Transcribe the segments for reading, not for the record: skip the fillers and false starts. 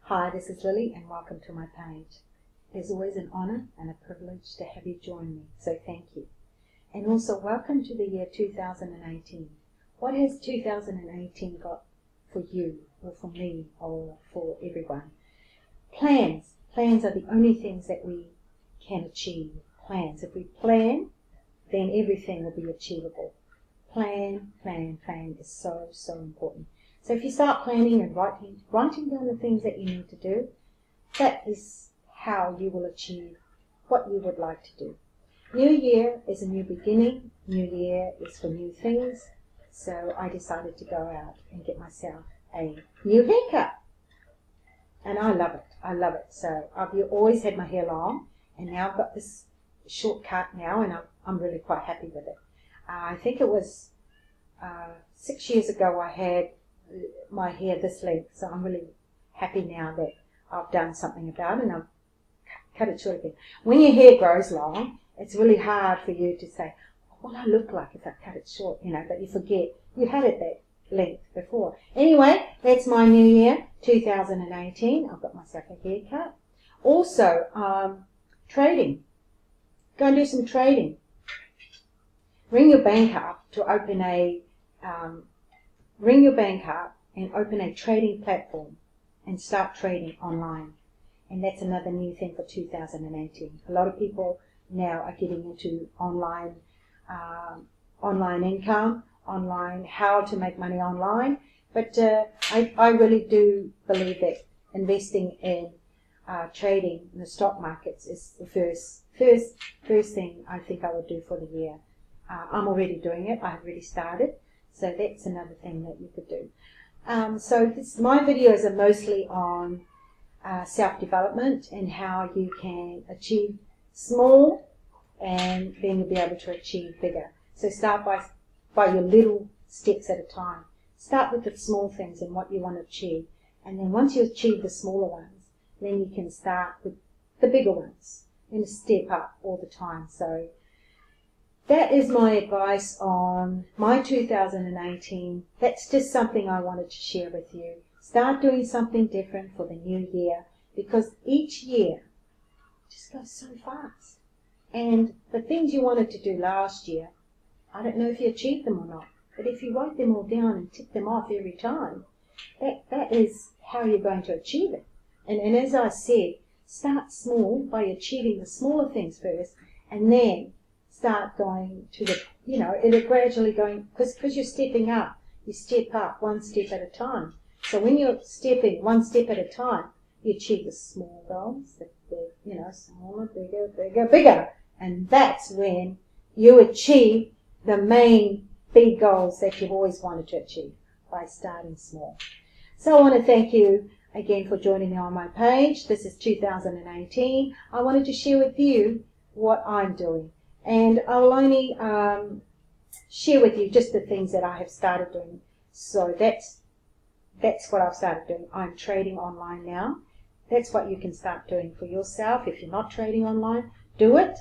Hi, this is Lily and welcome to my page. It's always an honour and a privilege to have you join me, so thank you. And also welcome to the year 2018. What has 2018 got for you or for me or for everyone? Plans. Plans are the only things that we can achieve. Plans. If we plan, then everything will be achievable. Plan is so important. So if you start planning and writing down the things that you need to do, that is how you will achieve what you would like to do. New year is a new beginning. New year is for new things. So I decided to go out and get myself a new haircut. And I love it. So I've always had my hair long, and now I've got this short cut now, and I'm really quite happy with it. I think it was 6 years ago I had my hair this length, so I'm really happy now that I've done something about it and I've cut it short again. When your hair grows long, it's really hard for you to say, what will I look like if I cut it short, but you forget you had it that length before. Anyway, that's my new year, 2018. I've got myself a haircut. Also, trading. Go and do some trading. Ring your bank up and open a trading platform and start trading online. And that's another new thing for 2018. A lot of people now are getting into online income, how to make money online. But I really do believe that investing in trading in the stock markets is the first thing I think I would do for the year. I'm already doing it. I've already started. So that's another thing that you could do. So my videos are mostly on self-development and how you can achieve small and then you'll be able to achieve bigger. So start by your little steps at a time. Start with the small things and what you want to achieve. And then once you achieve the smaller ones, then you can start with the bigger ones and step up all the time. So that is my advice on my 2018. That's just something I wanted to share with you. Start doing something different for the new year because each year just goes so fast. And the things you wanted to do last year, I don't know if you achieved them or not, but if you write them all down and tick them off every time, that is how you're going to achieve it. And as I said, start small by achieving the smaller things first and then start going to the, it'll gradually going, because you're stepping up. You step up one step at a time. So when you're stepping one step at a time, you achieve the small goals, smaller, bigger. And that's when you achieve the main big goals that you've always wanted to achieve by starting small. So I want to thank you again for joining me on my page. This is 2018. I wanted to share with you what I'm doing. And I will only share with you just the things that I have started doing. So that's what I've started doing. I'm trading online now. That's what you can start doing for yourself. If you're not trading online, do it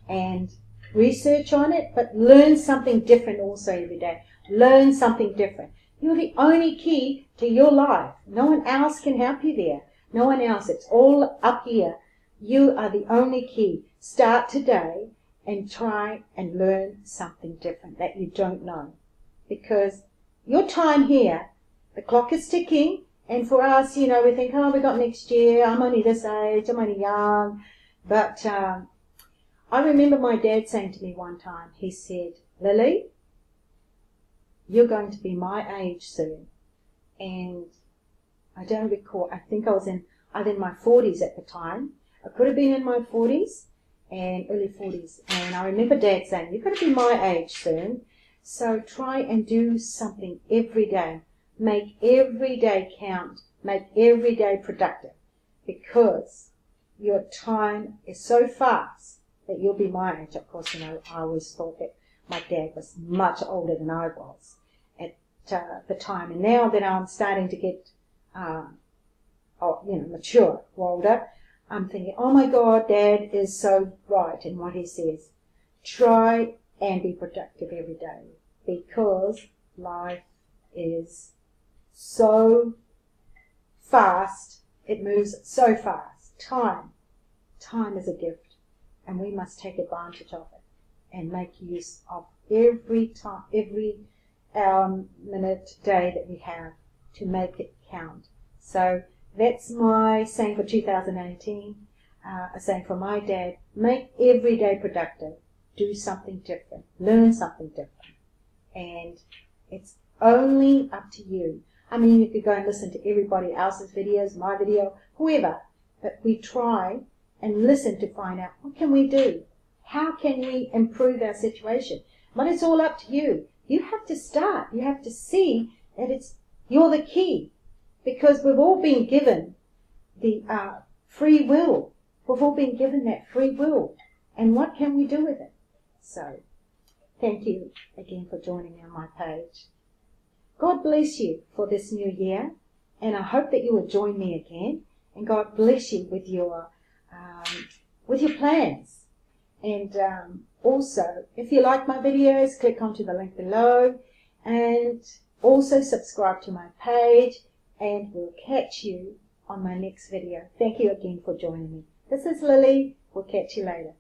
and research on it, but learn something different also every day. Learn something different. You're the only key to your life. No one else can help you there. No one else. It's all up here. You are the only key. Start today and try and learn something different that you don't know. Because your time here, the clock is ticking, and for us, we think, we got next year, I'm only this age, I'm only young. But I remember my dad saying to me one time, he said, Lily, you're going to be my age soon. And I don't recall, I think I was in my 40s at the time. I could have been in my 40s. And early 40s. And I remember Dad saying, you're going to be my age soon, so try and do something every day. Make every day count. Make every day productive. Because your time is so fast that you'll be my age. Of course, I always thought that my dad was much older than I was at the time. And now that I'm starting to get, mature, older, I'm thinking, oh my God, Dad is so right in what he says. Try and be productive every day because life is so fast It moves so fast. Time is a gift, and we must take advantage of it and make use of every time, every hour, minute, day that we have to make it count. So that's my saying for 2018, a saying for my dad: make every day productive, do something different, learn something different, and it's only up to you. I mean, you could go and listen to everybody else's videos, my video, whoever, but we try and listen to find out, what can we do? How can we improve our situation? But it's all up to you. You have to start. You have to see that you're the key, because we've all been given the free will. We've all been given that free will. And what can we do with it? So, thank you again for joining me on my page. God bless you for this new year, and I hope that you will join me again. And God bless you with your plans. And also, if you like my videos, click onto the link below, and also subscribe to my page, and we'll catch you on my next video. Thank you again for joining me. This is Lily. We'll catch you later.